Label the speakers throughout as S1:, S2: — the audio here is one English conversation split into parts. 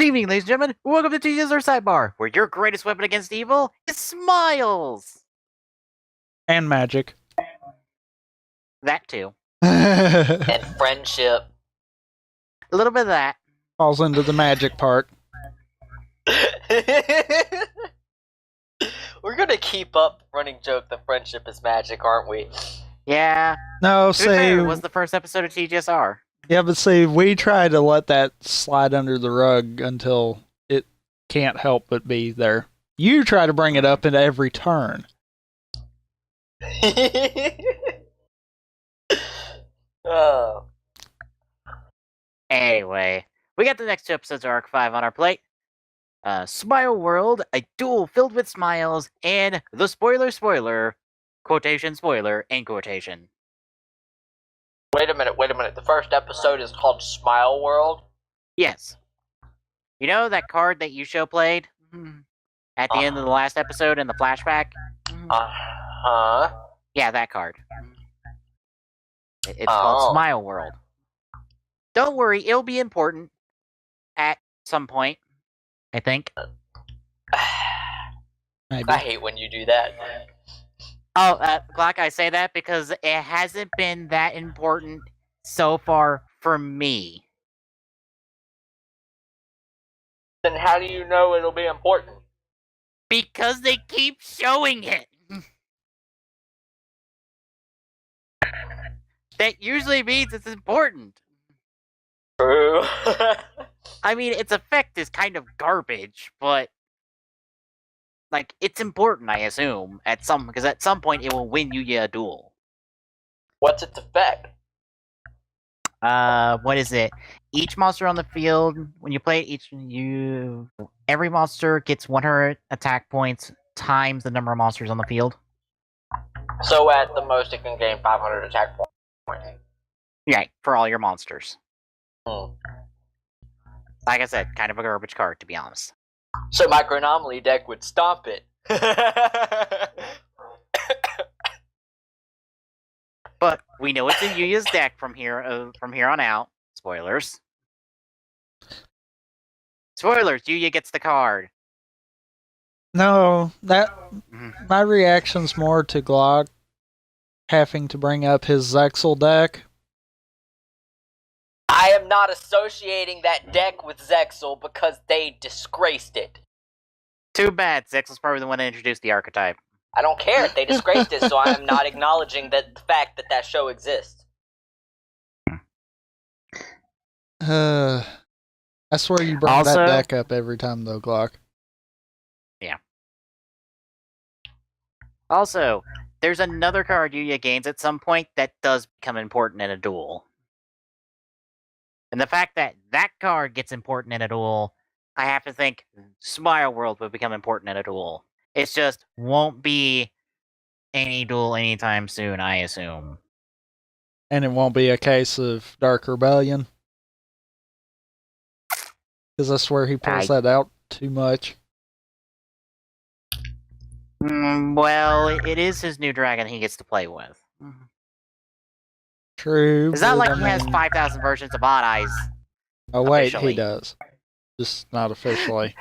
S1: evening, ladies and gentlemen. Welcome to TGSR Sidebar, where your greatest weapon against evil is smiles.
S2: And magic.
S1: That too.
S3: And friendship.
S1: A little bit of that.
S2: Falls into the magic part.
S3: We're gonna keep up running joke that friendship is magic, aren't we?
S1: Yeah.
S2: No,
S1: To be fair, it was the first episode of TGSR.
S2: Yeah, but see, we try to let that slide under the rug until it can't help but be there. You try to bring it up into every turn.
S3: Oh.
S1: Anyway, we got the next two episodes of Arc 5 on our plate. Smile World, a duel filled with smiles, and the spoiler, quotation spoiler, end quotation.
S3: Wait a minute. The first episode is called Smile World?
S1: Yes. You know that card that you show played? At the end of the last episode in the flashback?
S3: Uh-huh.
S1: Yeah, that card. It's called Smile World. Don't worry, it'll be important at some point, I think.
S2: Maybe.
S3: I hate when you do that.
S1: Oh, Glock, I say that because it hasn't been that important so far for me.
S3: Then how do you know it'll be important?
S1: Because they keep showing it. That usually means it's important.
S3: True.
S1: I mean, its effect is kind of garbage, but like it's important, I assume, because at some point it will win you a duel.
S3: What's its effect?
S1: What is it? Each monster on the field, when you play it, every monster gets 100 attack points times the number of monsters on the field.
S3: So at the most it can gain 500 attack points.
S1: Yeah, for all your monsters.
S3: Hmm.
S1: Like I said, kind of a garbage card, to be honest.
S3: So Microanomaly deck would stomp it.
S1: But we know it's in Yuya's deck from here on out. Spoilers. Spoilers, Yuya gets the card.
S2: No, my reaction's more to Glock having to bring up his Zexal deck.
S3: I am not associating that deck with Zexal because they disgraced it.
S1: Too bad. Zexal's probably the one that introduced the archetype.
S3: I don't care. They disgraced it, so I am not acknowledging the fact that that show exists.
S2: I swear you bring
S1: Also,
S2: that deck up every time, though, Glock.
S1: Yeah. Also, there's another card Yuya gains at some point that does become important in a duel. And the fact that that card gets important in a duel, I have to think Smile World will become important in a duel. It just won't be any duel anytime soon, I assume.
S2: And it won't be a case of Dark Rebellion. Because I swear he pulls that out too much.
S1: Well, it is his new dragon he gets to play with.
S2: True.
S1: It's not like he has 5,000 versions of Odd Eyes.
S2: Oh, wait,
S1: officially.
S2: he does. Just not officially.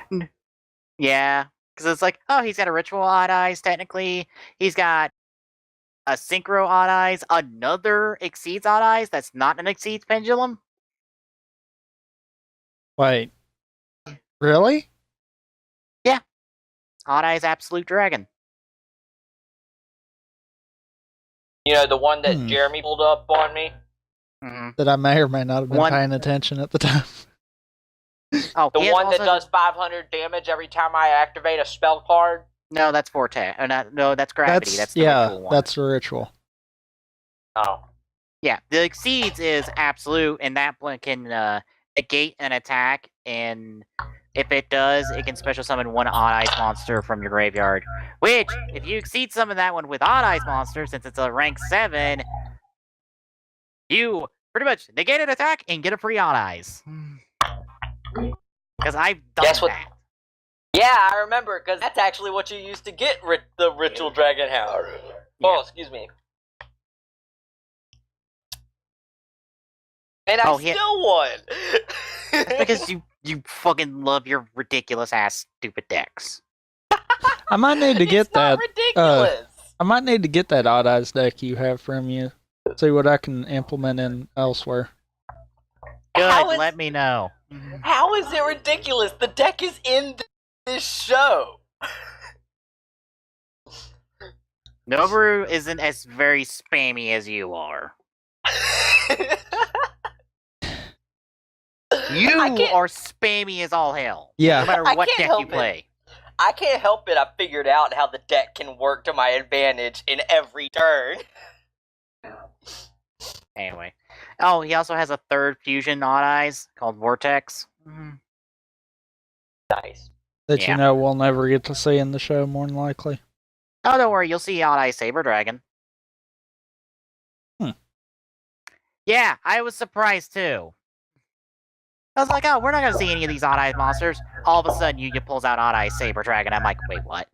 S1: Yeah, because it's like, oh, he's got a Ritual Odd Eyes, technically. He's got a Synchro Odd Eyes, another Exceeds Odd Eyes that's not an Exceeds Pendulum.
S2: Wait. Really?
S1: Yeah. Odd Eyes Absolute Dragon.
S3: You know, the one that Jeremy pulled up on me?
S2: That I may or may not have been paying attention at the time.
S1: Oh,
S3: the one that does 500 damage every time I activate a spell card?
S1: No, that's Forte. No, that's Gravity. That's the ritual one.
S2: That's the ritual.
S3: Oh.
S1: Yeah, the Exceeds is Absolute, and that one can negate an attack, and if it does, it can special summon one Odd Eyes monster from your graveyard. Which, if you Exceed summon that one with Odd Eyes monster, since it's a rank 7, you pretty much negate an attack and get a free Odd Eyes. Because I've done that.
S3: Yeah, I remember, because that's actually what you used to get the Ritual Dragon Hound. Yeah. Oh, excuse me. And I still won!
S1: Because you You fucking love your ridiculous ass stupid decks.
S2: I might need to get
S3: It's not
S2: that.
S3: ridiculous.
S2: I might need to get that Odd Eyes deck you have from you. See what I can implement in elsewhere.
S1: Good,
S3: How is-
S1: let me know.
S3: How is it ridiculous? The deck is in this show.
S1: Noboru isn't as very spammy as you are. You are spammy as all hell.
S2: Yeah.
S1: No matter
S3: I
S1: what
S3: can't
S1: deck
S3: help
S1: you
S3: it.
S1: play.
S3: I can't help it. I figured out how the deck can work to my advantage in every turn.
S1: Anyway. Oh, he also has a third fusion Odd Eyes called Vortex.
S3: Nice.
S2: That
S1: Yeah.
S2: you know we'll never get to see in the show, more than likely.
S1: Oh, don't worry, you'll see Odd Eye Saber Dragon. Yeah, I was surprised too. I was like, oh, we're not gonna see any of these Odd Eye monsters. All of a sudden, Yuya pulls out Odd Eye Saber Dragon. I'm like, wait, what?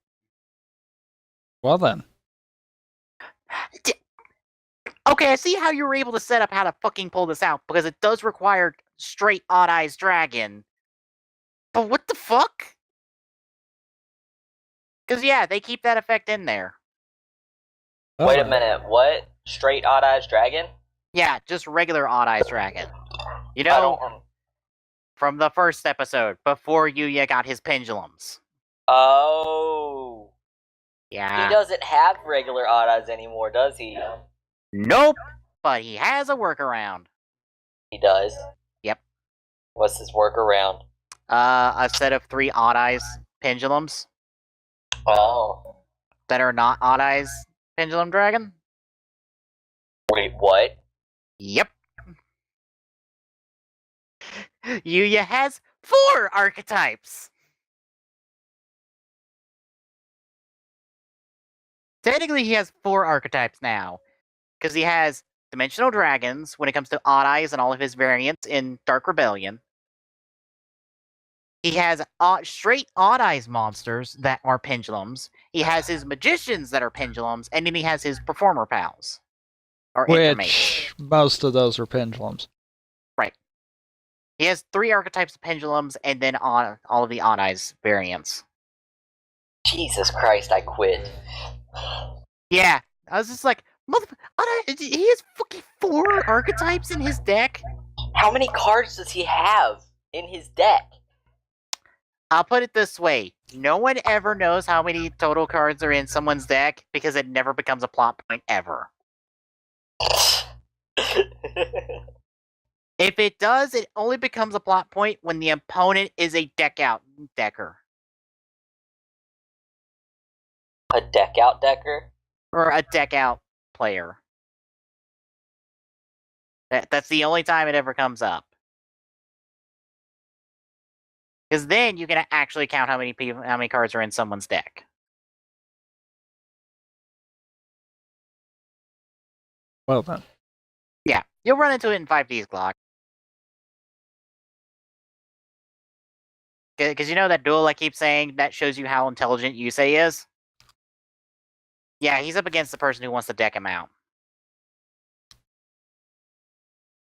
S2: Well then.
S1: Okay, I see how you were able to set up how to fucking pull this out, because it does require straight Odd Eyes Dragon. But what the fuck? Because, yeah, they keep that effect in there.
S3: Wait a minute. What? Straight Odd Eyes Dragon?
S1: Yeah, just regular Odd Eyes Dragon. You
S3: I
S1: know,
S3: don't.
S1: from the first episode, before Yuya got his pendulums.
S3: Oh.
S1: Yeah.
S3: He doesn't have regular Odd Eyes anymore, does he?
S1: Nope. But he has a workaround.
S3: He does.
S1: Yep.
S3: What's his workaround?
S1: A set of 3 Odd Eyes pendulums
S3: Oh.
S1: that are not Odd Eyes Pendulum Dragon.
S3: Wait, what?
S1: Yep. Yuya has 4 archetypes. Technically, he has 4 archetypes now, because he has Dimensional Dragons when it comes to Odd Eyes and all of his variants in Dark Rebellion. He has straight Odd Eyes monsters that are pendulums. He has his Magicians that are pendulums, and then he has his Performer pals. Or Intermates.
S2: Which most of those are pendulums.
S1: Right. He has 3 archetypes of pendulums, and then all of the Odd Eyes variants.
S3: Jesus Christ, I quit.
S1: Yeah, I was just like, he has fucking 4 archetypes in his deck?
S3: How many cards does he have in his deck?
S1: I'll put it this way. No one ever knows how many total cards are in someone's deck, because it never becomes a plot point ever. If it does, it only becomes a plot point when the opponent is a deck-out decker.
S3: A deck-out decker?
S1: Or a deck-out player. That's the only time it ever comes up. Because then you can actually count how many cards are in someone's deck.
S2: Well then.
S1: Yeah, you'll run into it in 5D's Glock. Because you know that duel I keep saying that shows you how intelligent Yusei is? Yeah, he's up against the person who wants to deck him out.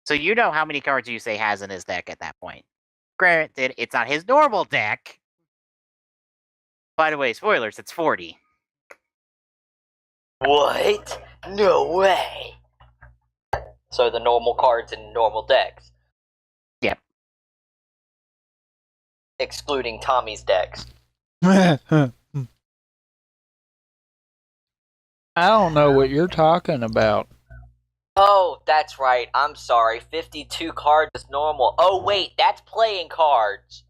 S1: So you know how many cards Yusei has in his deck at that point. Granted, it's not his normal deck. By the way, spoilers, it's 40.
S3: What? No way! So the normal cards in normal decks?
S1: Yep.
S3: Excluding Tommy's decks.
S2: I don't know what you're talking about.
S3: Oh, that's right. I'm sorry. 52 cards is normal. Oh, wait, that's playing cards.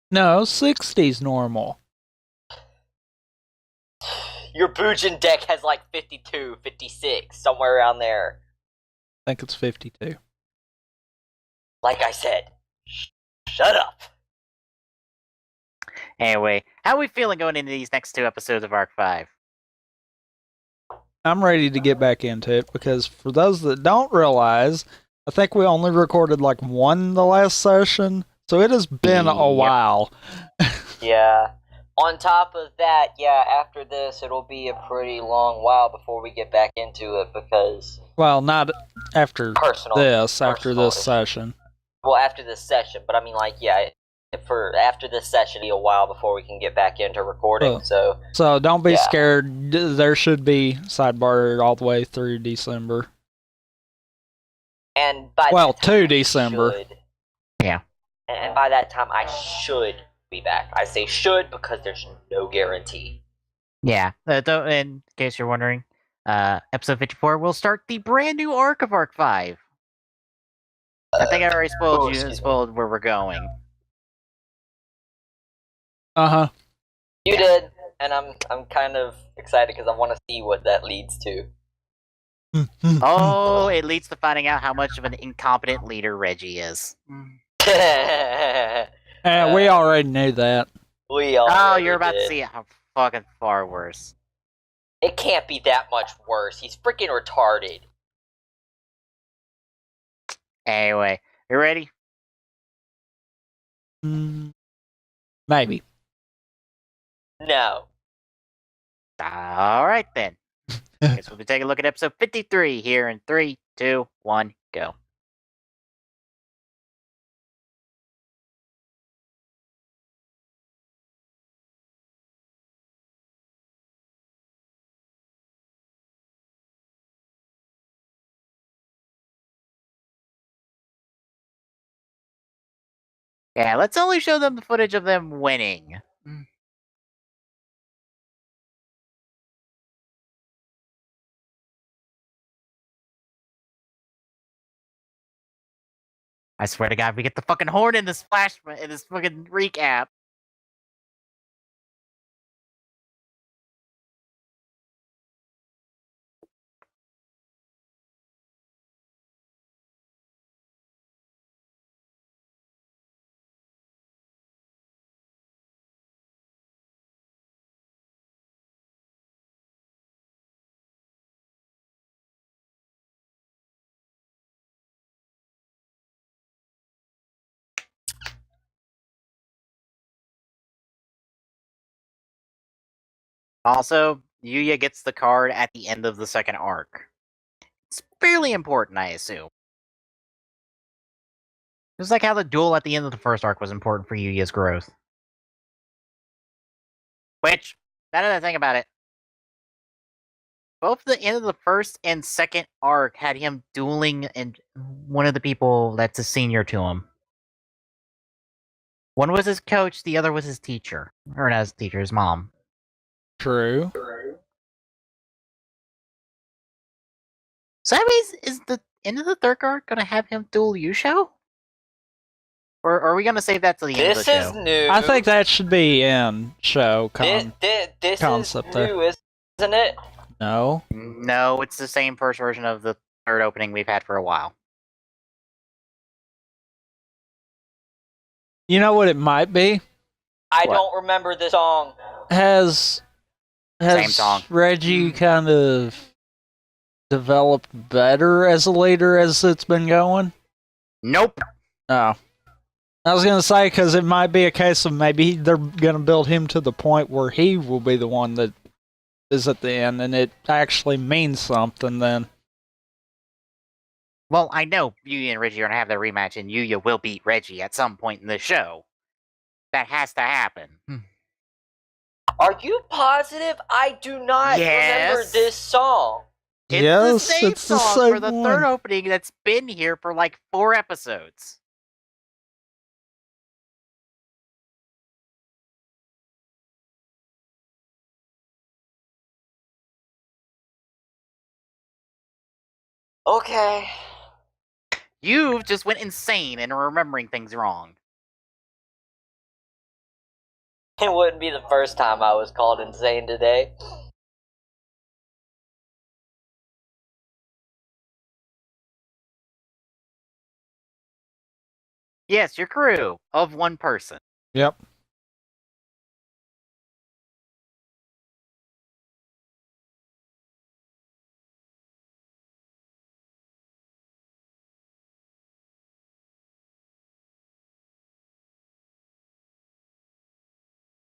S2: No, 60's normal.
S3: Your Bujin deck has like 52, 56, somewhere around there.
S2: I think it's 52.
S3: Like I said, shut up.
S1: Anyway, how are we feeling going into these next 2 episodes of Arc 5?
S2: I'm ready to get back into it, because for those that don't realize, I think we only recorded like 1 the last session, so it has been a while.
S3: Yeah. On top of that, yeah, after this, it'll be a pretty long while before we get back into it, because...
S2: Well, not after
S3: Personal.
S2: this, after
S3: Personal
S2: this
S3: issue.
S2: session.
S3: Well, after this session, but I mean, like, yeah, for after this session, it'll be a while before we can get back into recording. So
S2: don't be
S3: yeah.
S2: scared. There should be sidebar all the way through December.
S3: And by
S2: Well,
S3: that time,
S2: to December.
S3: should,
S1: Yeah.
S3: and by that time, I should be back. I say should because there's no guarantee.
S1: Yeah. In case you're wondering, episode 54 will start the brand new arc of Arc 5. I think I already spoiled where we're going.
S2: Uh-huh.
S3: You did, and I'm kind of excited because I want to see what that leads to.
S1: Oh, it leads to finding out how much of an incompetent leader Reggie is.
S2: We already knew that.
S3: We already
S1: you're about
S3: did.
S1: to see how fucking far worse.
S3: It can't be that much worse. He's freaking retarded.
S1: Anyway, you ready?
S2: Maybe.
S3: No.
S1: All right then. Guess we'll be taking a look at episode 53 here in 3, 2, 1, go. Yeah, let's only show them the footage of them winning. I swear to God, we get the fucking horn in this in this fucking recap. Also, Yuya gets the card at the end of the second arc. It's fairly important, I assume. Just like how the duel at the end of the first arc was important for Yuya's growth. Which, now that I think about it, both the end of the first and second arc had him dueling and one of the people that's a senior to him. One was his coach, the other was his teacher. Or not his teacher, his mom.
S2: True.
S1: So that means, is the end of the third arc gonna have him duel Yusho? Or are we gonna save that to the end of the show?
S3: This is new.
S2: I think that should be in show
S3: this
S2: concept
S3: is
S2: there.
S3: new, isn't it?
S2: No.
S1: No, it's the same first version of the third opening we've had for a while.
S2: You know what it might be?
S3: I
S1: What?
S3: don't remember this song.
S2: Has
S1: Same song.
S2: Reggie kind of developed better as a leader as it's been going?
S1: Nope.
S2: No. I was going to say, because it might be a case of maybe they're going to build him to the point where he will be the one that is at the end, and it actually means something then.
S1: Well, I know Yuya and Reggie are gonna have their rematch, and Yuya will beat Reggie at some point in the show. That has to happen.
S3: Are you positive? I do not remember
S1: Yes.
S3: this song.
S1: It's
S2: Yes,
S1: the same
S2: it's the
S1: song
S2: same
S1: for the
S2: one.
S1: third opening that's been here for like 4 episodes.
S3: Okay.
S1: You've just went insane and are remembering things wrong.
S3: It wouldn't be the first time I was called insane today.
S1: Yes, your crew of one person.
S2: Yep.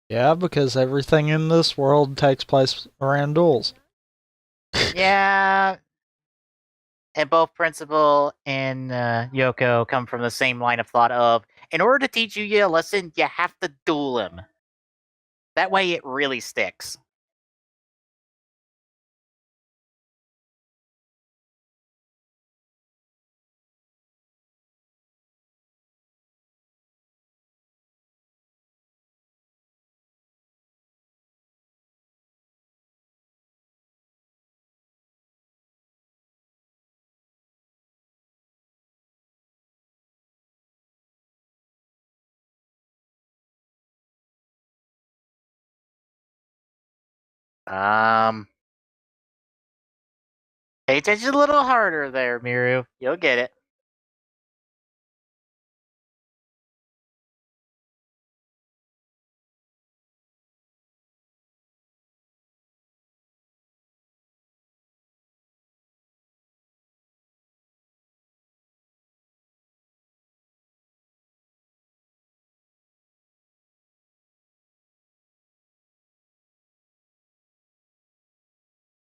S2: Yeah, because everything in this world takes place around duels.
S1: Yeah. And both Principal and Yoko come from the same line of thought of, in order to teach you a lesson, you have to duel him. That way it really sticks. Pay attention a little harder there, Miru. You'll get it.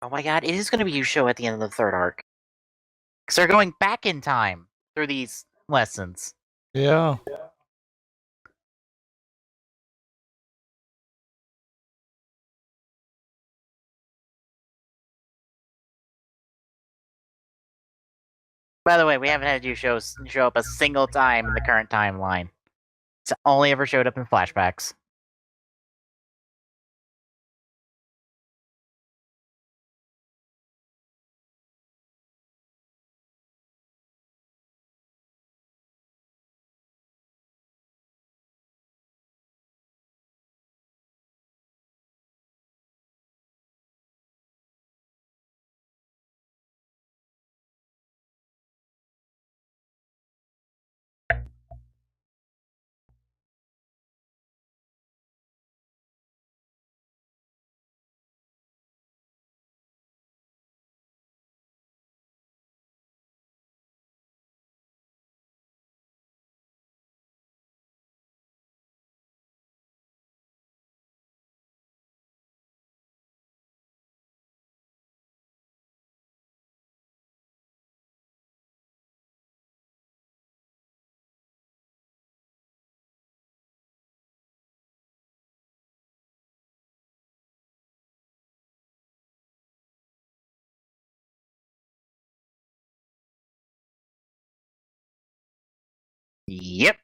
S1: Oh my god, it is going to be Yusho at the end of the third arc. Because they're going back in time through these lessons.
S2: Yeah.
S1: By the way, we haven't had Yusho show up a single time in the current timeline. It's only ever showed up in flashbacks. Yep.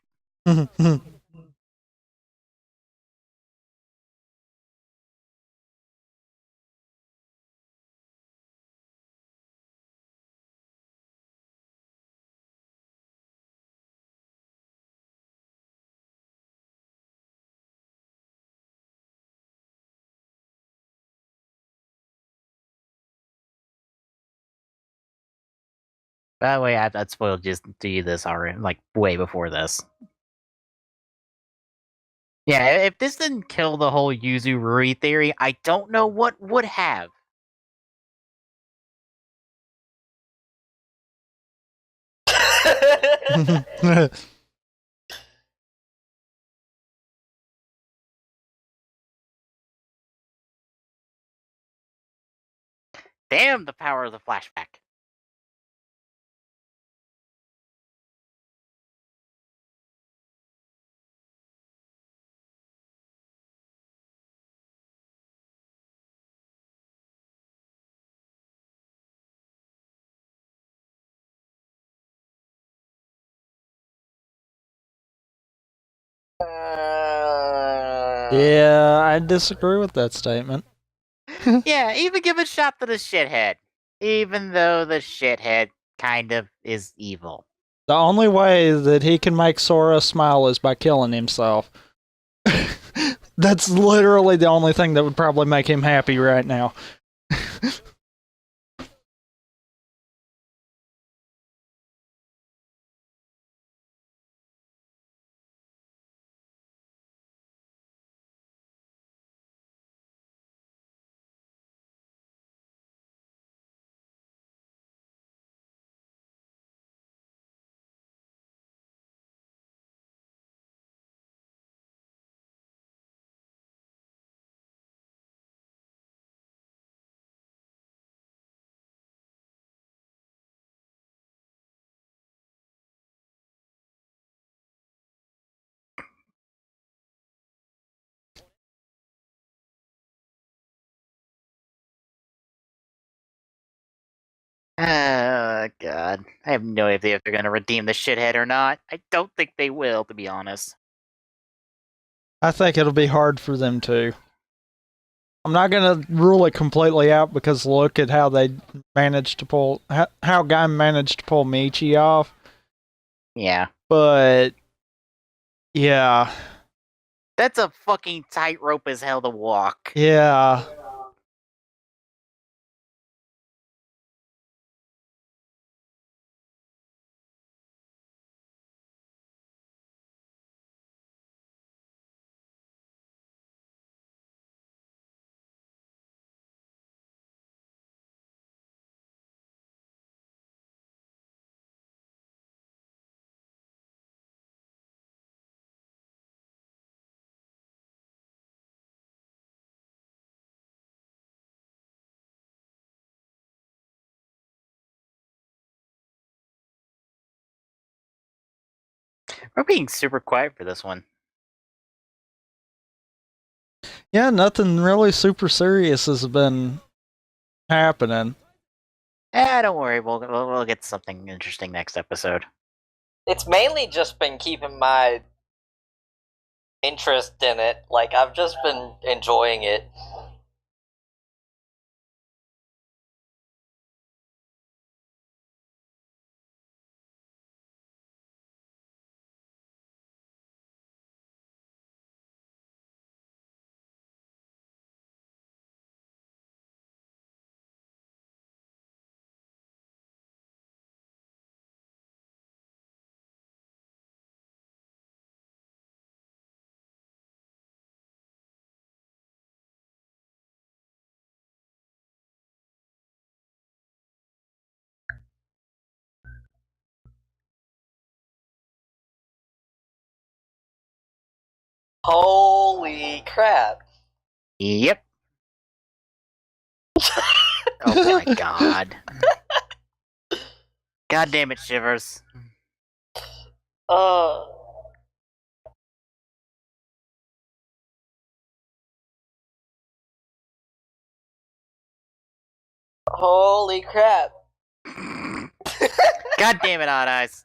S1: By the way, I'd spoiled just to you this already, like way before this. Yeah, if this didn't kill the whole Yuzu Rui theory, I don't know what would have. Damn the power of the flashback.
S2: Yeah, I disagree with that statement.
S1: Yeah, even give a shot to the shithead. Even though the shithead kind of is evil.
S2: The only way that he can make Sora smile is by killing himself. That's literally the only thing that would probably make him happy right now.
S1: God. I have no idea if they're going to redeem the shithead or not. I don't think they will, to be honest.
S2: I think it'll be hard for them to. I'm not going to rule it completely out because look at how they managed to pull, how Guy managed to pull Michi off.
S1: Yeah.
S2: But, yeah.
S1: That's a fucking tightrope as hell to walk.
S2: Yeah.
S1: We're being super quiet for this one.
S2: Yeah, nothing really super serious has been happening.
S1: Don't worry. We'll get something interesting next episode.
S3: It's mainly just been keeping my interest in it. Like, I've just been enjoying it. Holy crap.
S1: Yep. Oh my god. God damn it, Shivers.
S3: Holy crap.
S1: God damn it, Odd Eyes.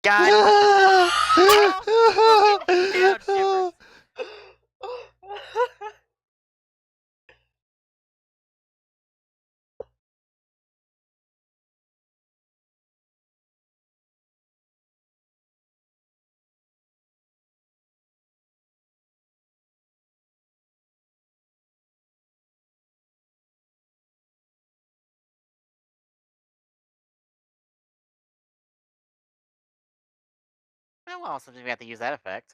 S1: God. Down, Shivers. Oh well, sometimes we have to use that effect.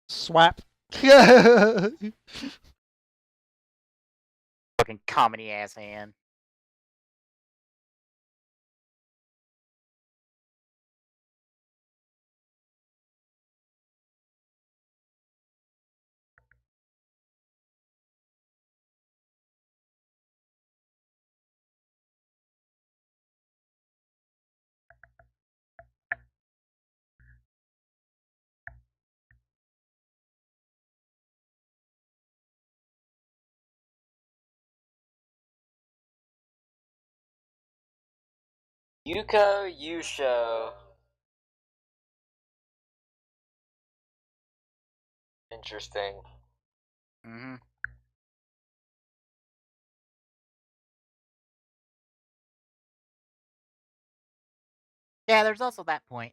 S2: Swap.
S1: Fucking comedy ass hand.
S3: Yuko Yusho. Interesting.
S1: Mm-hmm. Yeah, there's also that point.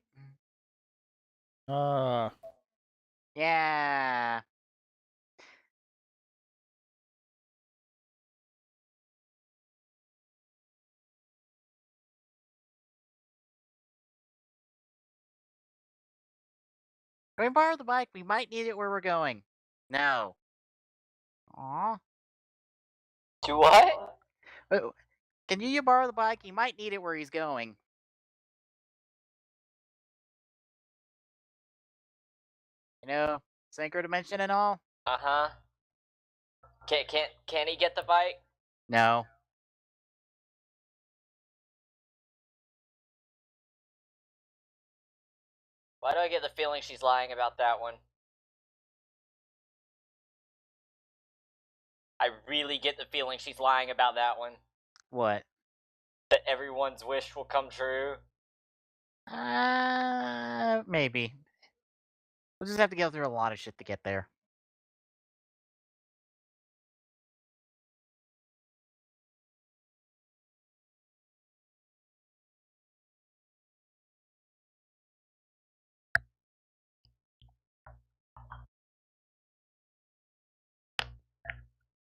S1: Yeah. Can we borrow the bike? We might need it where we're going. No. Aw.
S3: To what?
S1: Can you borrow the bike? He might need it where he's going. You know, synchro dimension and all?
S3: Uh-huh. Can he get the bike?
S1: No.
S3: Why do I get the feeling she's lying about that one? I really get the feeling she's lying about that one.
S1: What?
S3: That everyone's wish will come true.
S1: Maybe. We'll just have to go through a lot of shit to get there.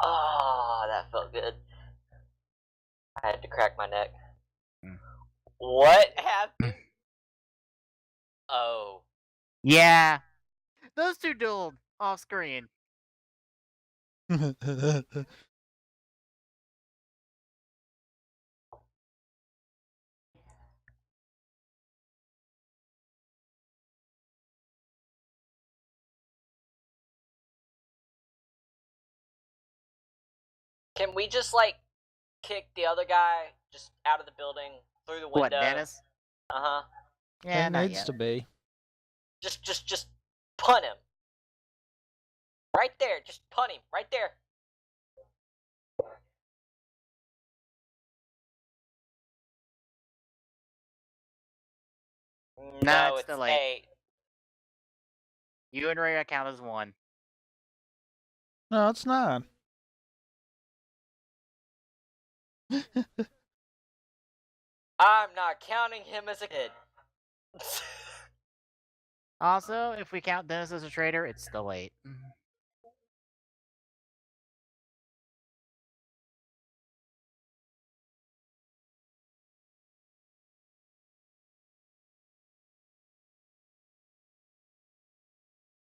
S3: Oh, that felt good. I had to crack my neck.
S1: Mm.
S3: What happened? Oh.
S1: Yeah. Those two dueled off screen.
S3: Can we just, like, kick the other guy just out of the building, through the window?
S1: What, Dennis?
S3: Uh-huh.
S1: Yeah,
S2: it
S1: not
S2: needs
S1: yet.
S2: to be.
S3: Just punt him. Right there. Just punt him. Right there.
S1: No,
S3: No,
S1: it's still 8.
S3: 8.
S1: You and Ray count as 1.
S2: No, it's 9.
S3: I'm not counting him as a kid.
S1: Also, if we count Dennis as a traitor, it's still 8.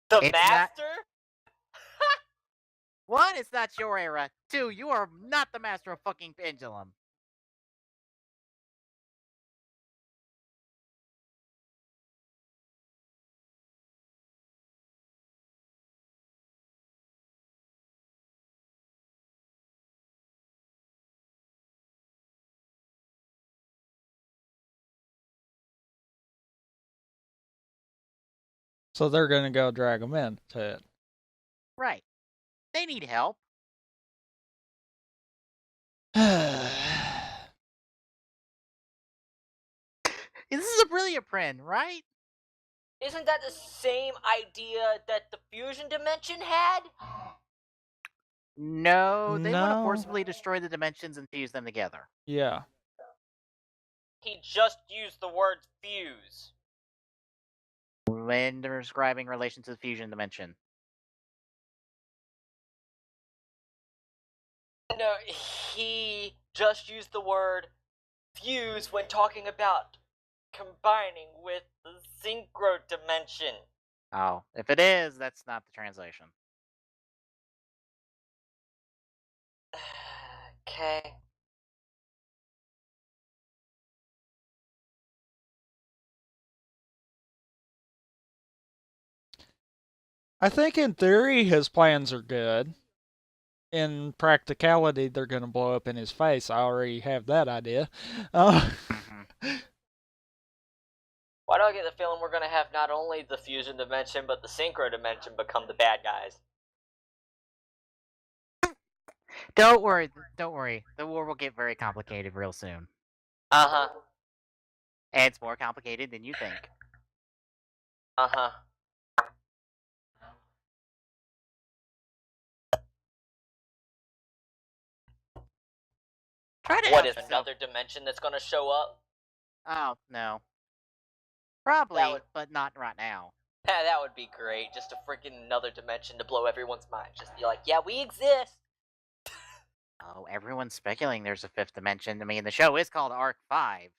S3: The
S1: It's
S3: master?
S1: One, it's not your era. 2, you are not the master of fucking pendulum.
S2: So they're going to go drag them into it.
S1: Right. They need help. This is a brilliant print, right?
S3: Isn't that the same idea that the fusion dimension had?
S1: No, they want to
S2: No.
S1: forcibly destroy the dimensions and fuse them together.
S2: Yeah.
S3: He just used the word fuse.
S1: When describing relation to the fusion dimension.
S3: No, he just used the word fuse when talking about combining with the synchro dimension.
S1: Oh, if it is, that's not the translation.
S3: Okay.
S2: I think in theory his plans are good. In practicality, they're going to blow up in his face. I already have that idea.
S3: Why do I get the feeling we're going to have not only the fusion dimension, but the synchro dimension become the bad guys?
S1: Don't worry. The war will get very complicated real soon.
S3: Uh-huh.
S1: And it's more complicated than you think.
S3: Uh-huh.
S1: Try to
S3: What
S1: help
S3: is
S1: yourself.
S3: another dimension that's going to show up?
S1: Oh, no. Probably,
S3: That would-
S1: but not right now.
S3: Yeah, that would be great. Just a freaking another dimension to blow everyone's mind. Just be like, yeah, we exist.
S1: Oh, everyone's speculating there's a 5th dimension. I mean, the show is called Arc 5.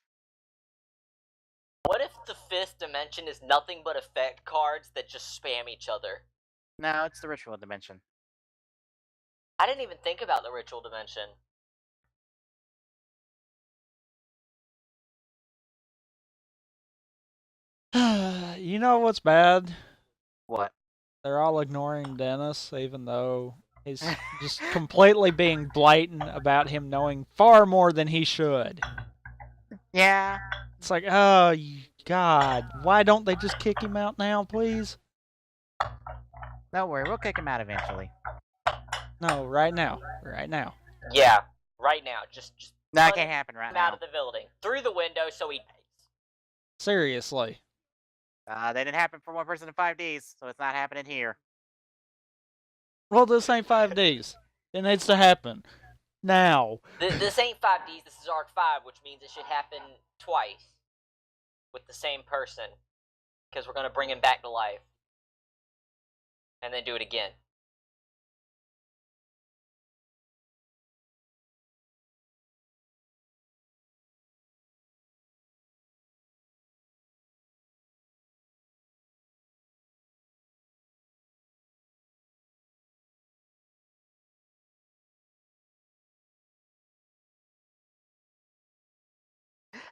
S3: What if the fifth dimension is nothing but effect cards that just spam each other?
S1: No, it's the ritual dimension.
S3: I didn't even think about the ritual dimension.
S2: You know what's bad?
S1: What?
S2: They're all ignoring Dennis, even though he's just completely being blatant about him knowing far more than he should.
S1: Yeah.
S2: It's like, oh, God, why don't they just kick him out now, please?
S1: Don't worry, we'll kick him out eventually.
S2: No, right now. Right now.
S3: Yeah, right now. Just
S1: No, it
S3: punt
S1: can't happen right
S3: him out
S1: now.
S3: of the building. Through the window so he dies.
S2: Seriously.
S1: They didn't happen for one person in 5 days, so it's not happening here.
S2: Well, this ain't 5 days. It needs to happen. Now.
S3: This ain't 5Ds, this is Arc 5, which means it should happen twice. With the same person. Because we're going to bring him back to life. And then do it again.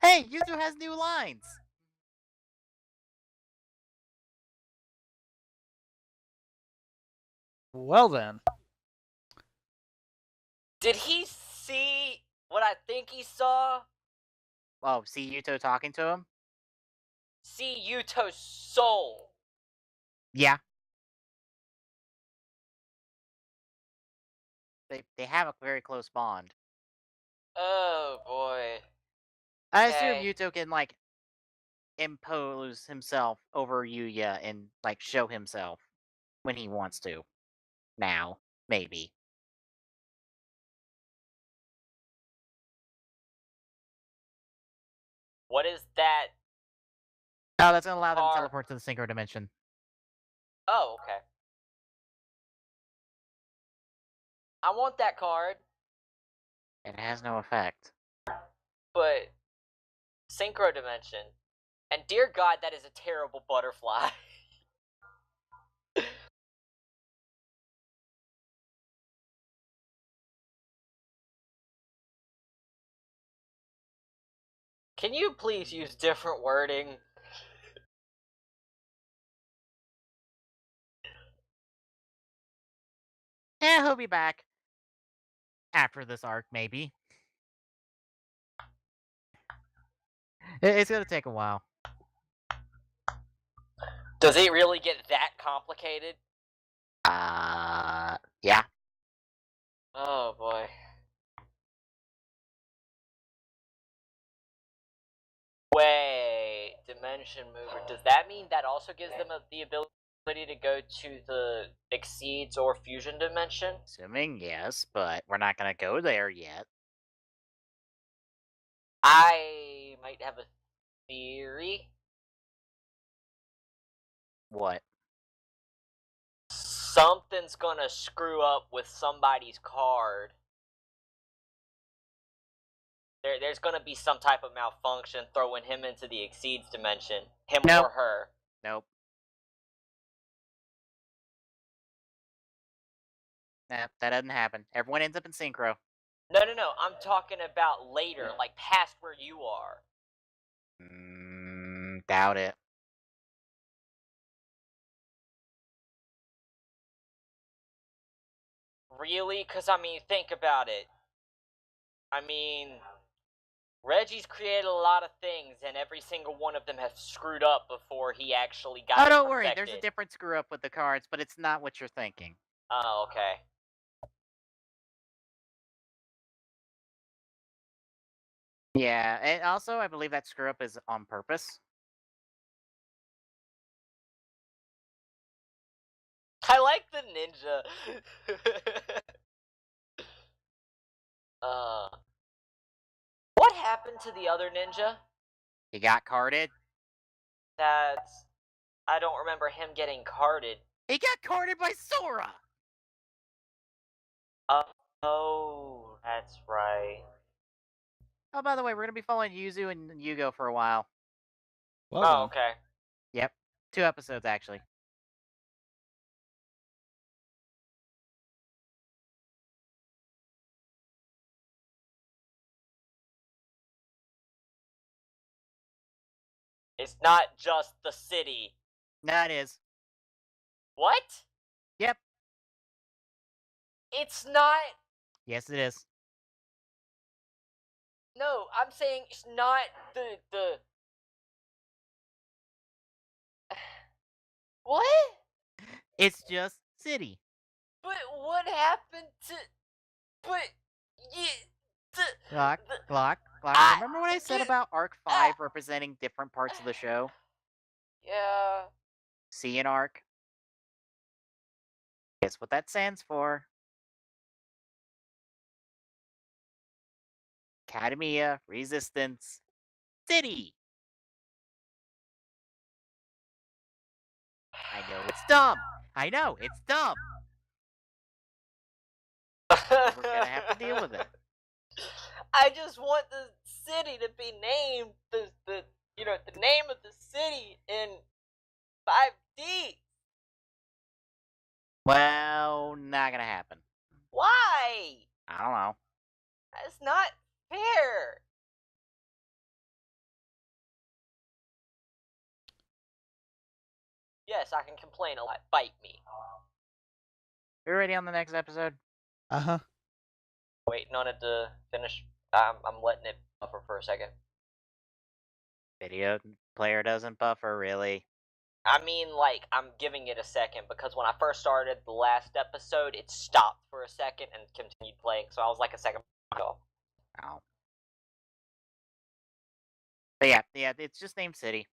S1: Hey, Yuzu has new lines!
S2: Well then.
S3: Did he see what I think he saw?
S1: Oh, see Yuto talking to him?
S3: See Yuto's soul.
S1: Yeah. They have a very close bond.
S3: Oh boy.
S1: I assume
S3: Okay.
S1: Yuto can, like, impose himself over Yuya and, like, show himself when he wants to. Now. Maybe.
S3: What is that?
S1: Oh, that's gonna allow them to
S3: Car-
S1: teleport to the synchro dimension.
S3: Oh, okay. I want that card,
S1: It has no effect.
S3: but synchro dimension. And dear God, that is a terrible butterfly. Can you please use different wording?
S1: Yeah, he'll be back. After this arc, maybe. It's gonna take a while.
S3: Does it really get that complicated?
S1: Yeah.
S3: Oh boy. Wait, dimension mover. Does that mean that also gives them the ability to go to the exceeds or fusion dimension?
S1: Assuming yes, but we're not gonna go there yet.
S3: I might have a theory.
S1: What?
S3: Something's gonna screw up with somebody's card. There's gonna be some type of malfunction throwing him into the exceeds dimension. Him
S1: Nope.
S3: or her.
S1: Nope. Nah, that doesn't happen. Everyone ends up in synchro.
S3: No. I'm talking about later, like past where you are.
S1: Doubt it.
S3: Really? Because, I mean, think about it. I mean, Reggie's created a lot of things, and every single one of them has screwed up before he actually got
S1: Oh,
S3: it
S1: don't worry.
S3: perfected.
S1: There's a different screw up with the cards, but it's not what you're thinking.
S3: Oh, okay.
S1: Yeah, and also I believe that screw up is on purpose.
S3: I like the ninja. What happened to the other ninja?
S1: He got carded.
S3: I don't remember him getting carded.
S1: He got carded by Sora!
S3: Oh, that's right.
S1: Oh, by the way, we're going to be following Yuzu and Yugo for a while.
S2: Well
S3: Oh,
S2: done.
S3: okay.
S1: Yep. 2 episodes, actually.
S3: It's not just the city.
S1: No, it is.
S3: What?
S1: Yep.
S3: It's not.
S1: Yes, it is.
S3: No, I'm saying it's not the. What?
S1: It's just city.
S3: But what happened to? But yeah,
S1: Glock.
S3: I-
S1: Remember what I said about Arc 5 representing different parts of the show?
S3: Yeah.
S1: C and Arc. Guess what that stands for? Academia, Resistance, City. I know it's dumb. I know it's dumb. We're gonna have to deal with it.
S3: I just want the city to be named the name of the city in 5D.
S1: Well, not gonna happen.
S3: Why?
S1: I don't know.
S3: That's not fair. Yes, I can complain a lot. Bite me.
S1: You ready on the next episode?
S2: Uh-huh.
S3: Waiting on it to finish. I'm letting it buffer for a second.
S1: Video player doesn't buffer, really.
S3: I mean, like, I'm giving it a second because when I first started the last episode, it stopped for a second and continued playing, so I was like a second off.
S1: Oh. But yeah, it's just named City.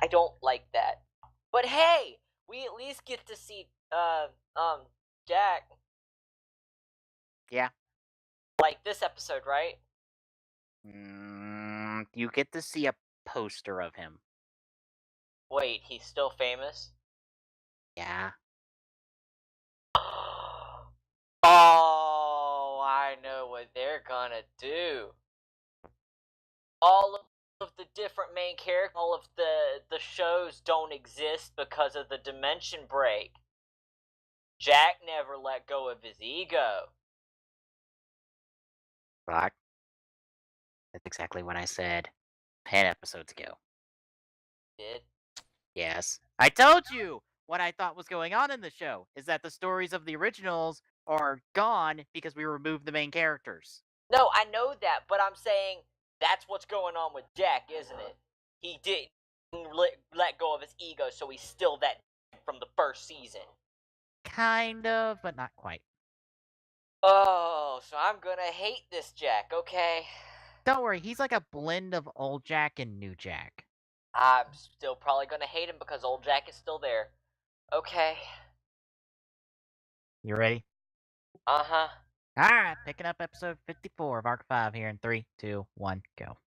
S3: I don't like that. But hey, we at least get to see Jack.
S1: Yeah.
S3: Like this episode, right?
S1: You get to see a poster of him.
S3: Wait, he's still famous?
S1: Yeah.
S3: Oh, I know what they're gonna do. All of the different main characters, all of the shows don't exist because of the dimension break. Jack never let go of his ego.
S1: Rock. That's exactly what I said 10 episodes ago.
S3: Did?
S1: Yes. I told you what I thought was going on in the show is that the stories of the originals are gone because we removed the main characters.
S3: No, I know that, but I'm saying that's what's going on with Jack, isn't it? He didn't let go of his ego, so he's still that from the first season.
S1: Kind of, but not quite.
S3: Oh, so I'm gonna hate this Jack, okay?
S1: Don't worry, he's like a blend of old Jack and new Jack.
S3: I'm still probably gonna hate him because old Jack is still there. Okay.
S1: You ready?
S3: Uh-huh.
S1: Alright, picking up episode 54 of Arc 5 here in 3, 2, 1, go.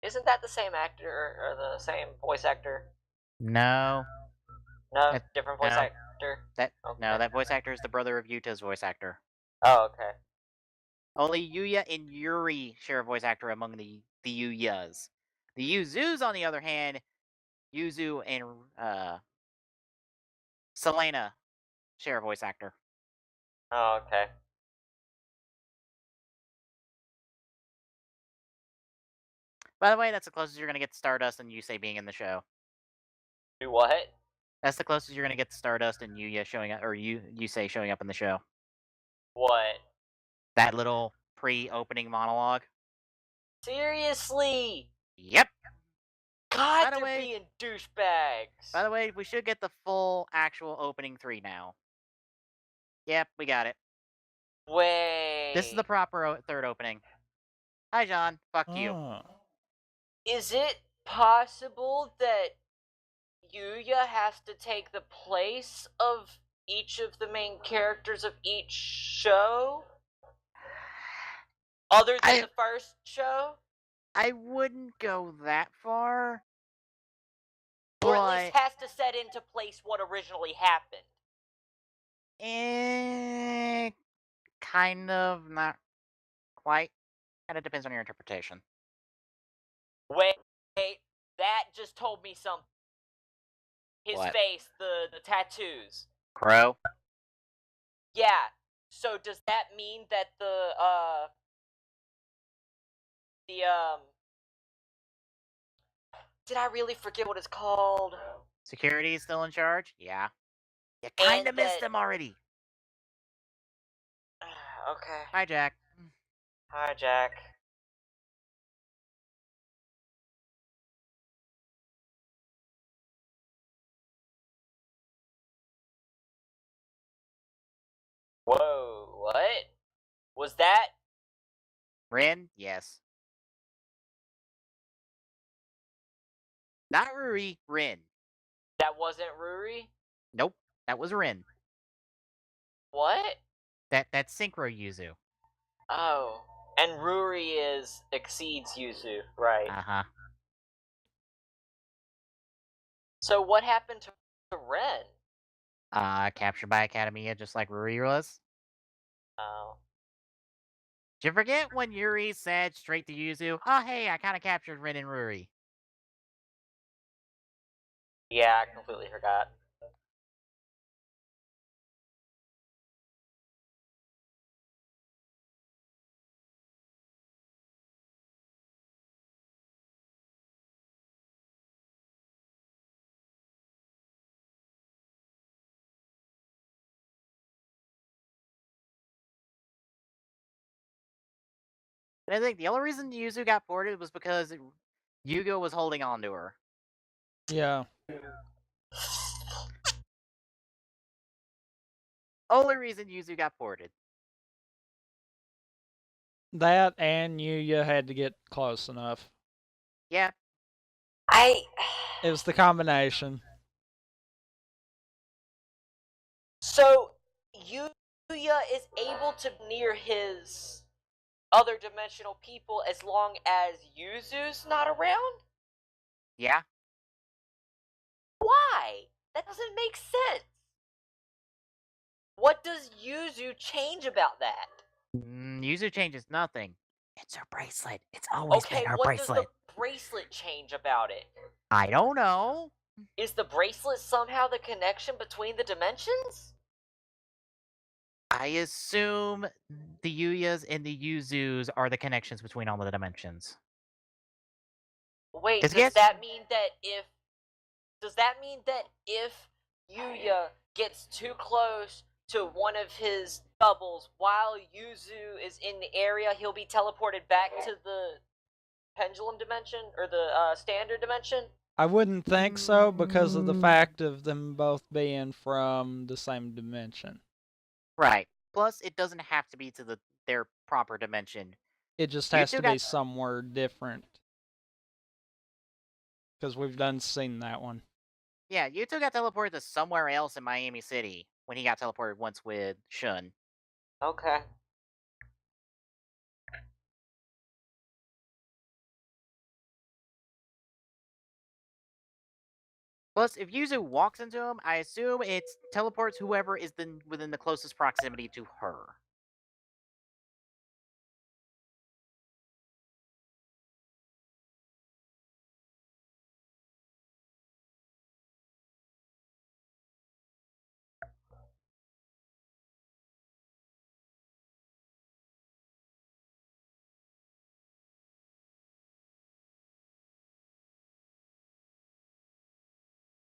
S3: Isn't that the same actor or the same voice actor?
S1: No.
S3: No, different voice
S1: no.
S3: actor.
S1: No, that voice actor is the brother of Yuta's voice actor.
S3: Oh, okay.
S1: Only Yuya and Yuri share a voice actor among the Yuyas. The Yuzus, on the other hand, Yuzu and Selena share a voice actor.
S3: Oh, okay.
S1: By the way, that's the closest you're gonna get to Stardust and Yusei being in the show.
S3: Do what?
S1: That's the closest you're gonna get to Stardust and Yuya showing up, or Yusei showing up in the show.
S3: What?
S1: That little pre-opening monologue.
S3: Seriously?
S1: Yep.
S3: God, they're being douchebags.
S1: By the way, we should get the full actual opening 3 now. Yep, we got it.
S3: Wait.
S1: This is the proper third opening. Hi, John. Fuck you.
S3: Is it possible that Yuya has to take the place of each of the main characters of each show? Other than the first show?
S1: I wouldn't go that far.
S3: Or at least has to set into place what originally happened.
S1: Kind of, not quite. Kind of depends on your interpretation.
S3: Wait, that just told me something. His
S1: What?
S3: face, the tattoos.
S1: Crow?
S3: Yeah. So does that mean that did I really forget what it's called?
S1: Security is still in charge? Yeah. You kind of
S3: And
S1: missed
S3: that-
S1: him already.
S3: Okay.
S1: Hi, Jack.
S3: Hi, Jack. Whoa, what? Was that?
S1: Rin? Yes. Not Ruri, Rin.
S3: That wasn't Ruri?
S1: Nope, that was Rin.
S3: What?
S1: That's Synchro Yuzu.
S3: Oh. And Ruri exceeds Yuzu, right.
S1: Uh-huh.
S3: So what happened to Ren?
S1: Captured by Academia just like Ruri was.
S3: Oh.
S1: Did you forget when Yuri said straight to Yuzu, oh hey, I kinda captured Rin and Ruri?
S3: Yeah, I completely forgot.
S1: And I think the only reason Yuzu got boarded was because Yugo was holding on to her.
S2: Yeah.
S1: Only reason Yuzu got boarded.
S2: That and Yuya had to get close enough.
S1: Yeah.
S2: It was the combination.
S3: So Yuya is able to near his other dimensional people as long as Yuzu's not around?
S1: Yeah.
S3: Why? That doesn't make sense. What does Yuzu change about that?
S1: Yuzu changes nothing. It's her bracelet. It's always
S3: Okay,
S1: been her
S3: what
S1: bracelet.
S3: does the bracelet change about it?
S1: I don't know.
S3: Is the bracelet somehow the connection between the dimensions?
S1: I assume the Yuyas and the Yuzus are the connections between all the dimensions.
S3: Wait,
S1: Does
S3: does that mean that if Yuya gets too close to one of his doubles while Yuzu is in the area, he'll be teleported back to the pendulum dimension or the standard dimension?
S2: I wouldn't think so because of the fact of them both being from the same dimension.
S1: Right. Plus, it doesn't have to be to their proper dimension.
S2: It just
S1: You
S2: has
S1: two
S2: to
S1: got-
S2: be somewhere different. Because we've seen that one.
S1: Yeah, Yuto got teleported to somewhere else in Miami City when he got teleported once with Shun.
S3: Okay.
S1: Plus, if Yuzu walks into him, I assume it teleports whoever is within the closest proximity to her.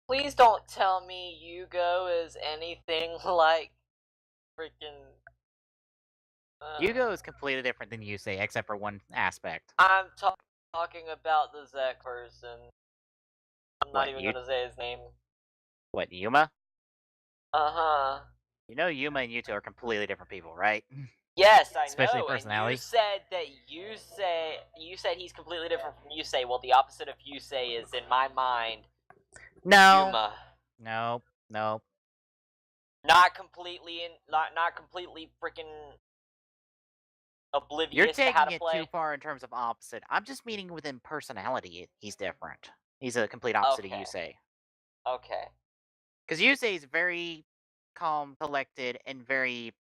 S3: Please don't tell me Yugo is anything like freaking.
S1: Yugo is completely different than Yusei, except for one aspect.
S3: I'm talking about the Zek person. I'm not
S1: What,
S3: even gonna say his name.
S1: What, Yuma?
S3: Uh-huh.
S1: You know Yuma and Yuto are completely different people, right?
S3: Yes, I
S1: Especially
S3: know.
S1: personality.
S3: And you said that you said he's completely different from Yusei. Well, the opposite of Yusei is, in my mind,
S1: No.
S3: Yuma.
S1: No. No.
S3: Not completely freaking oblivious
S1: You're
S3: to how
S1: taking
S3: to
S1: it
S3: play.
S1: too far in terms of opposite. I'm just meaning within personality, he's different. He's a complete opposite
S3: Okay.
S1: of Yusei.
S3: Okay.
S1: Because Yusei is very calm, collected, and very,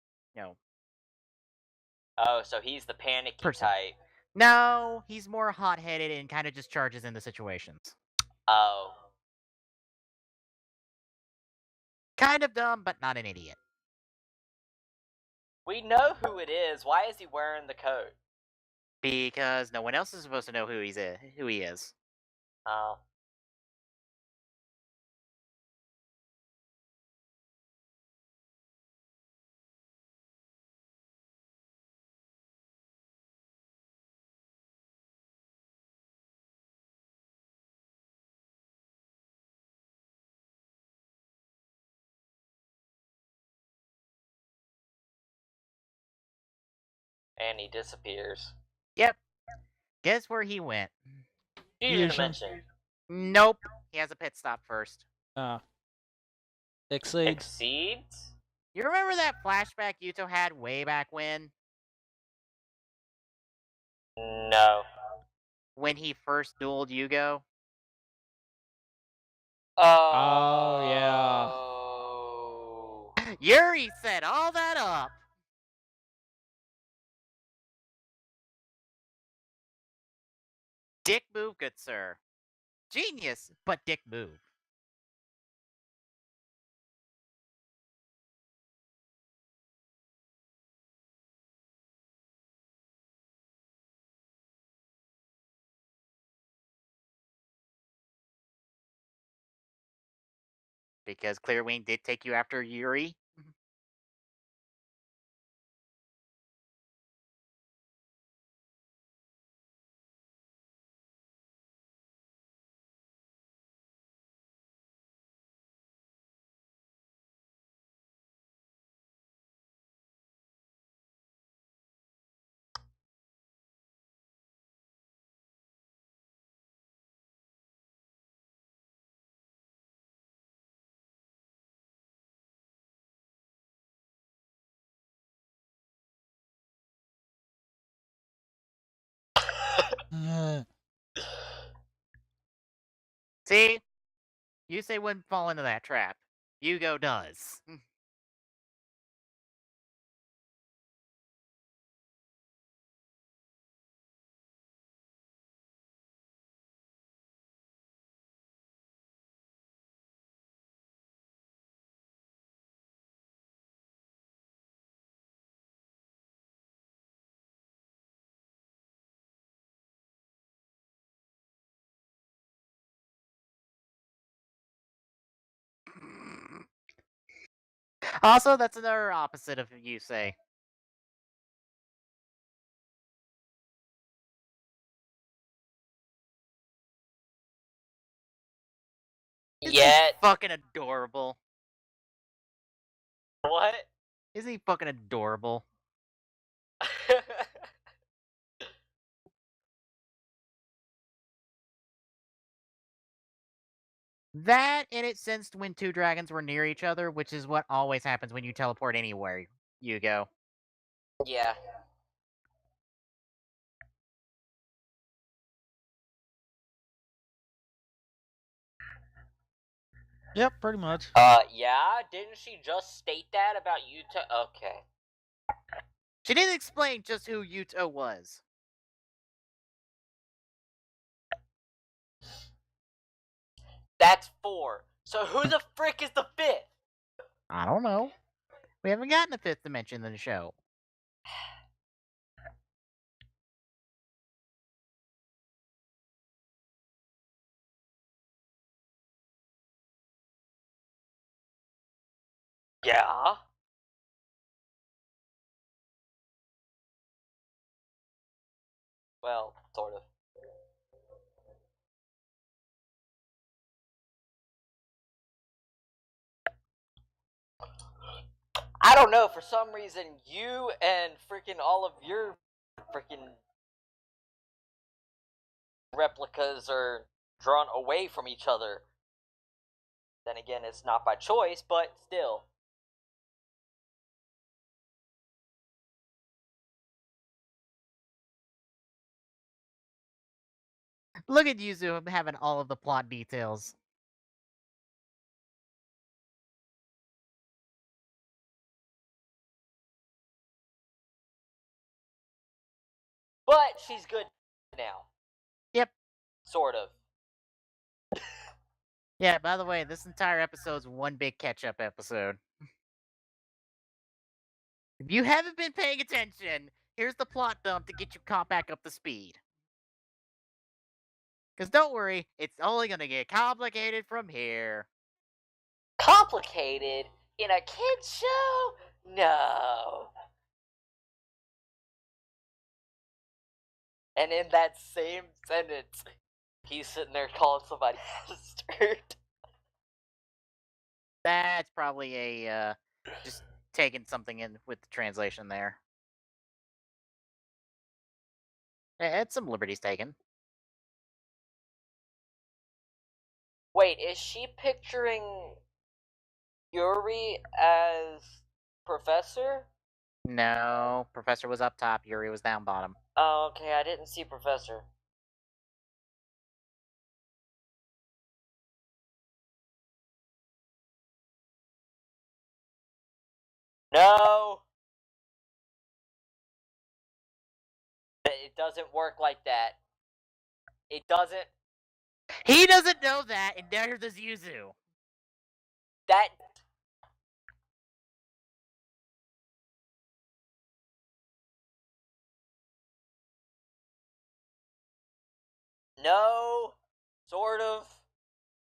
S3: Oh, so he's the panicky
S1: Person.
S3: type.
S1: No, he's more hot-headed and kind of just charges into situations.
S3: Oh.
S1: Kind of dumb, but not an idiot.
S3: We know who it is. Why is he wearing the coat?
S1: Because no one else is supposed to know who he is.
S3: Oh. And he disappears.
S1: Yep. Guess where he went?
S3: Fusion
S2: Fusion.
S3: Dimension.
S1: Nope. He has a pit stop first.
S2: Exceeds.
S3: Exceeds?
S1: You remember that flashback Yuto had way back when?
S3: No.
S1: When he first dueled Yugo?
S3: Oh,
S2: yeah.
S1: Yuri set all that up. Dick move, good sir. Genius, but dick move. Because Clearwing did take you after Yuri. See? Yusei wouldn't fall into that trap. Yugo does. Also, that's another opposite of Yusei. Isn't he
S3: Yet.
S1: fucking adorable?
S3: What?
S1: Isn't he fucking adorable? That, and it sensed when two dragons were near each other, which is what always happens when you teleport anywhere you go.
S3: Yeah.
S2: Yep, pretty much.
S3: Yeah? Didn't she just state that about Yuto? Okay.
S1: She didn't explain just who Yuto was.
S3: That's 4. So who the frick is the 5th?
S1: I don't know. We haven't gotten a fifth dimension in the show.
S3: Yeah. Well, sort of. I don't know, for some reason, you and freaking all of your freaking replicas are drawn away from each other. Then again, it's not by choice, but still.
S1: Look at Yuzu having all of the plot details.
S3: But she's good now.
S1: Yep.
S3: Sort of.
S1: Yeah, by the way, this entire episode's one big catch-up episode. If you haven't been paying attention, here's the plot dump to get you caught back up to speed. Because don't worry, it's only going to get complicated from here.
S3: Complicated? In a kid's show? No. And in that same sentence, he's sitting there calling somebody bastard.
S1: That's probably a, just taking something in with the translation there. It's some liberties taken.
S3: Wait, is she picturing Yuri as Professor?
S1: No, Professor was up top, Yuri was down bottom.
S3: Oh, okay, I didn't see Professor. No! It doesn't work like that. It doesn't.
S1: He doesn't know that, and neither does Yuzu.
S3: That. No! Sort of.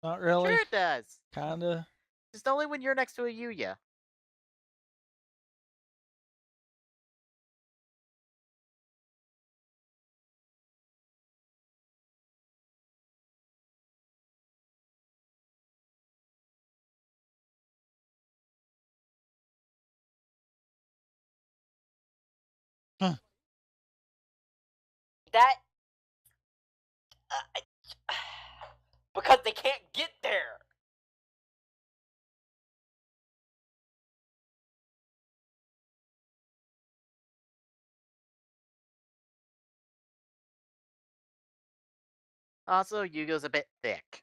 S2: Not really.
S1: Sure it does.
S2: Kinda.
S1: Just only when you're next to a Yuya.
S2: Huh.
S3: That. Because they can't get there!
S1: Also, Yugo's a bit thick.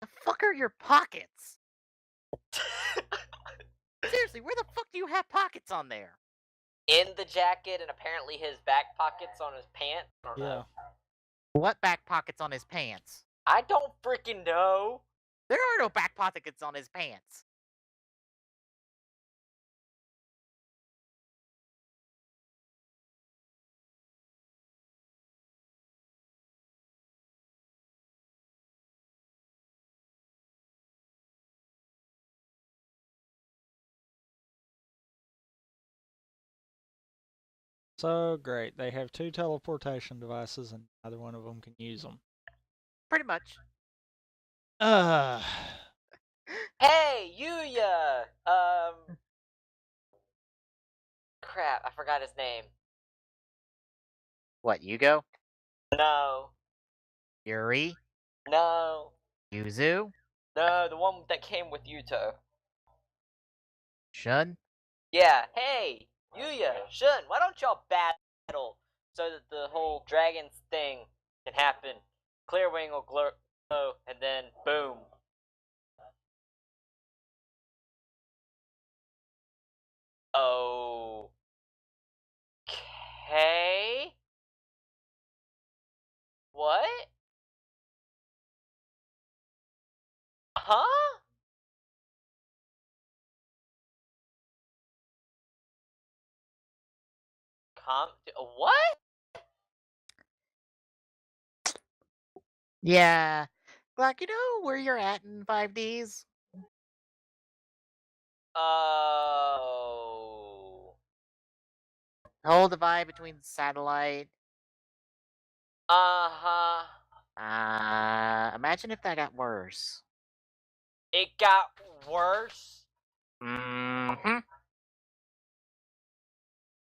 S1: The fuck are your pockets? Seriously, where the fuck do you have pockets on there?
S3: In the jacket, and apparently his back pockets on his pants. I don't know.
S1: What back pockets on his pants?
S3: I don't freaking know.
S1: There are no back pockets on his pants.
S2: So great. They have 2 teleportation devices and neither one of them can use them.
S1: Pretty much.
S3: Hey, Yuya! Crap, I forgot his name.
S1: What, Yugo?
S3: No.
S1: Yuri?
S3: No.
S1: Yuzu?
S3: No, the one that came with Yuto.
S1: Shun?
S3: Yeah, hey! Yuya, Shun, why don't y'all battle so that the whole dragons thing can happen? Clearwing will glow, and then boom. Okay. What? Huh? What?
S1: Yeah. Glock, you know where you're at in 5Ds?
S3: Oh.
S1: Whole divide between satellite.
S3: Uh-huh.
S1: Imagine if that got worse.
S3: It got worse?
S1: Mm-hmm.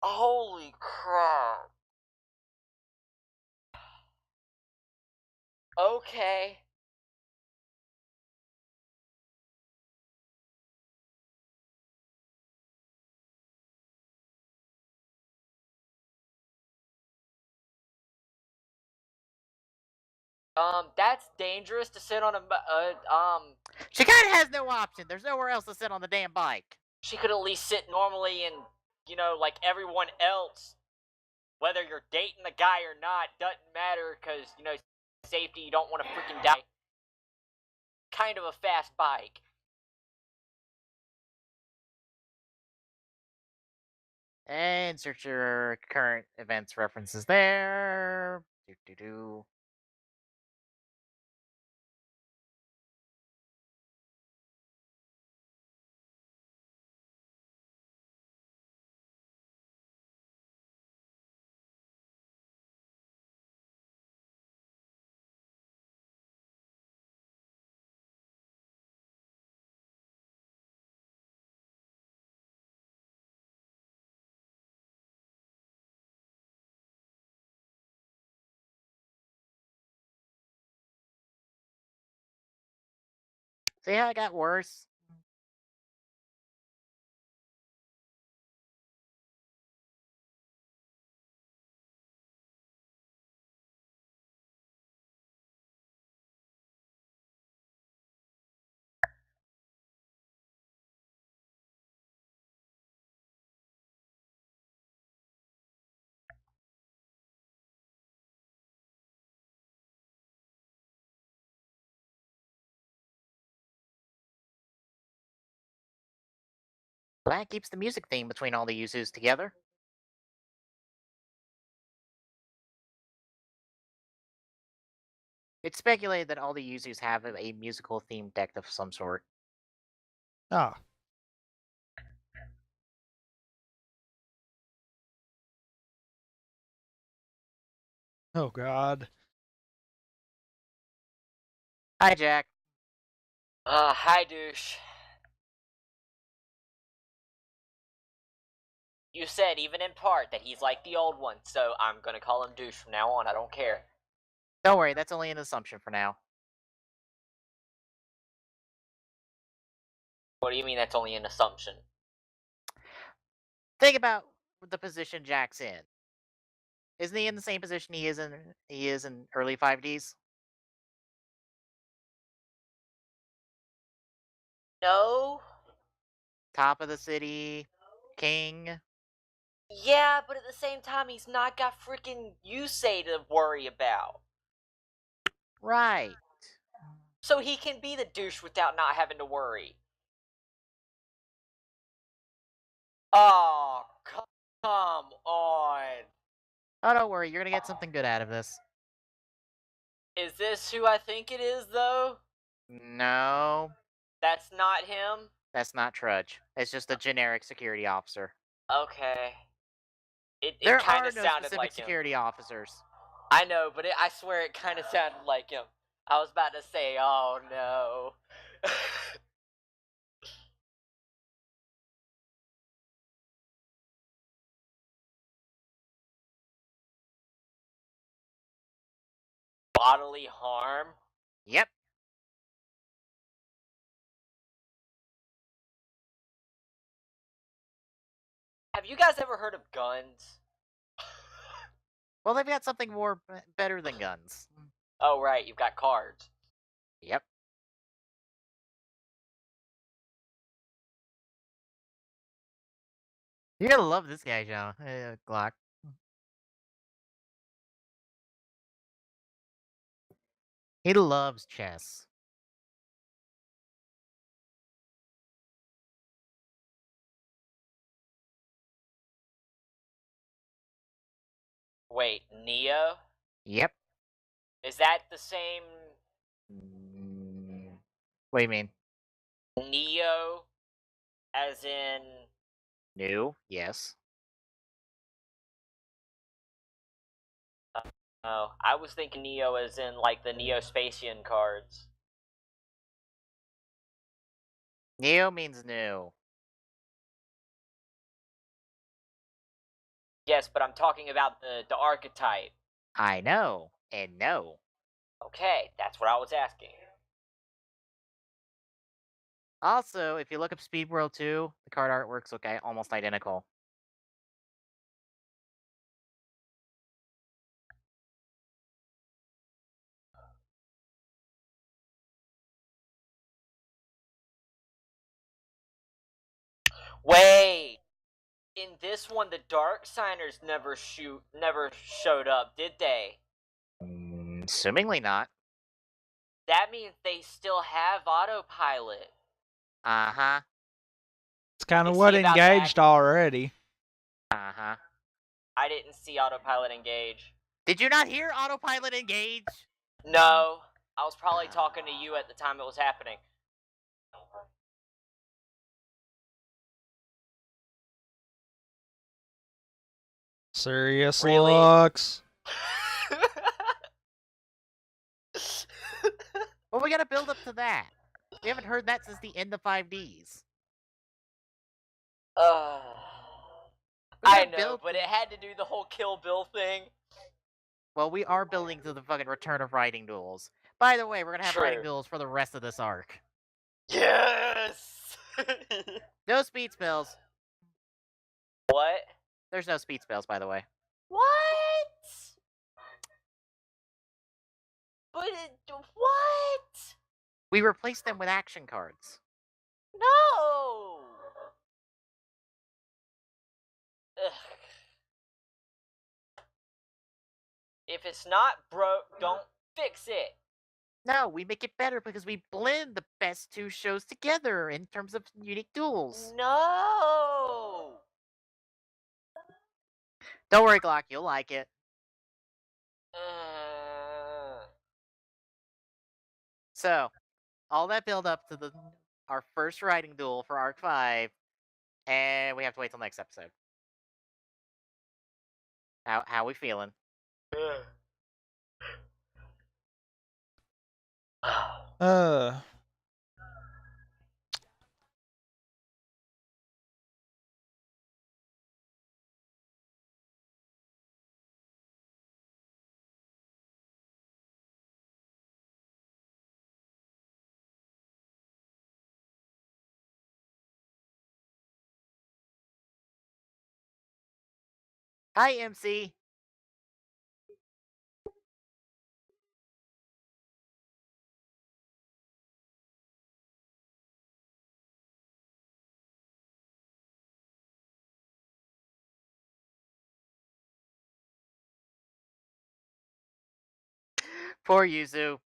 S3: Holy crap. Okay. That's dangerous to sit on a.
S1: She kind of has no option. There's nowhere else to sit on the damn bike.
S3: She could at least sit normally and, like everyone else. Whether you're dating the guy or not, doesn't matter, because, safety, you don't want to freaking die. Kind of a fast bike.
S1: And search your current events references there. See how it got worse? That keeps the music theme between all the Yuzus together. It's speculated that all the Yuzus have a musical theme deck of some sort.
S2: Ah. Oh, God.
S1: Hi, Jack.
S3: Hi, douche. You said, even in part, that he's like the old one, so I'm gonna call him douche from now on, I don't care.
S1: Don't worry, that's only an assumption for now.
S3: What do you mean that's only an assumption?
S1: Think about the position Jack's in. Isn't he in the same position he is in early 5Ds?
S3: No?
S1: Top of the city, king.
S3: Yeah, but at the same time, he's not got freaking Yusei to worry about.
S1: Right.
S3: So he can be the douche without not having to worry. Oh, come on.
S1: Oh, don't worry, you're gonna get something good out of this.
S3: Is this who I think it is, though?
S1: No,
S3: That's not him?
S1: that's not Trudge. It's just a generic security officer.
S3: Okay. It
S1: There
S3: kind
S1: are
S3: of
S1: no
S3: sounded
S1: specific
S3: like him.
S1: security officers.
S3: I know, but I swear it kind of sounded like him. I was about to say, oh no. Bodily harm?
S1: Yep.
S3: Have you guys ever heard of guns?
S1: Well, they've got something more better than guns.
S3: Oh, right, you've got cards.
S1: Yep. You're gonna love this guy, Joe. Glock. He loves chess.
S3: Wait, Neo?
S1: Yep.
S3: Is that the same
S1: What do you mean?
S3: Neo as in...
S1: New? Yes.
S3: Oh, I was thinking Neo as in, like, the Neo-Spacian cards.
S1: Neo means new.
S3: Yes, but I'm talking about the archetype.
S1: I know. And no.
S3: Okay, that's what I was asking.
S1: Also, if you look up Speed World 2, the card artworks look almost identical.
S3: Wait. In this one, the Dark Signers never showed up, did they?
S1: Assumingly not.
S3: That means they still have autopilot.
S1: Uh-huh.
S2: It's kind of
S3: Is
S2: what
S3: he about to
S2: engaged
S3: act-
S2: already.
S1: Uh-huh.
S3: I didn't see autopilot engage.
S1: Did you not hear autopilot engage?
S3: No, I was probably talking to you at the time it was happening.
S2: Serious
S3: Really?
S2: looks.
S1: Well, we gotta build up to that. We haven't heard that since the end of 5Ds.
S3: I know, but it had to do the whole Kill Bill thing.
S1: Well, we are building to the fucking return of writing duels. By the way, we're gonna have
S3: True.
S1: writing duels for the rest of this arc.
S3: Yes!
S1: No speed spells.
S3: What?
S1: There's no speed spells, by the way.
S3: What? What?
S1: We replaced them with action cards.
S3: No! Ugh. If it's not broke, don't fix it.
S1: No, we make it better because we blend the best two shows together in terms of unique duels.
S3: No!
S1: Don't worry, Glock, you'll like it. So, all that build up to our first writing duel for Arc 5, and we have to wait till next episode. How we feeling? Hi, MC. Poor Yuzu.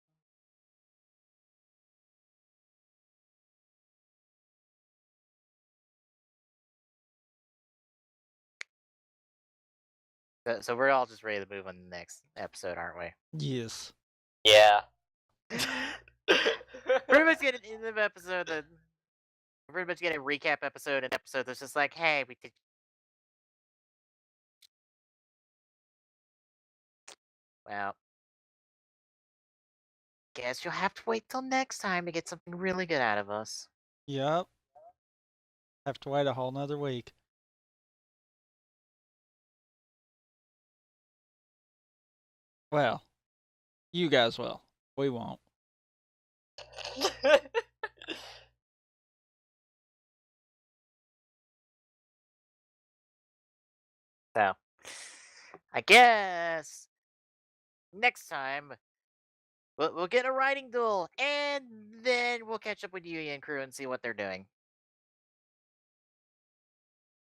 S1: So we're all just ready to move on to the next episode, aren't we?
S2: Yes.
S3: Yeah.
S1: Pretty much get an end of episode that pretty much get a recap episode and episode that's just like, hey, we did. Well, guess you'll have to wait till next time to get something really good out of us.
S2: Yep. Have to wait a whole nother week. Well, you guys will. We won't.
S1: So, I guess next time we'll get a writing duel, and then we'll catch up with Yuya and crew and see what they're doing.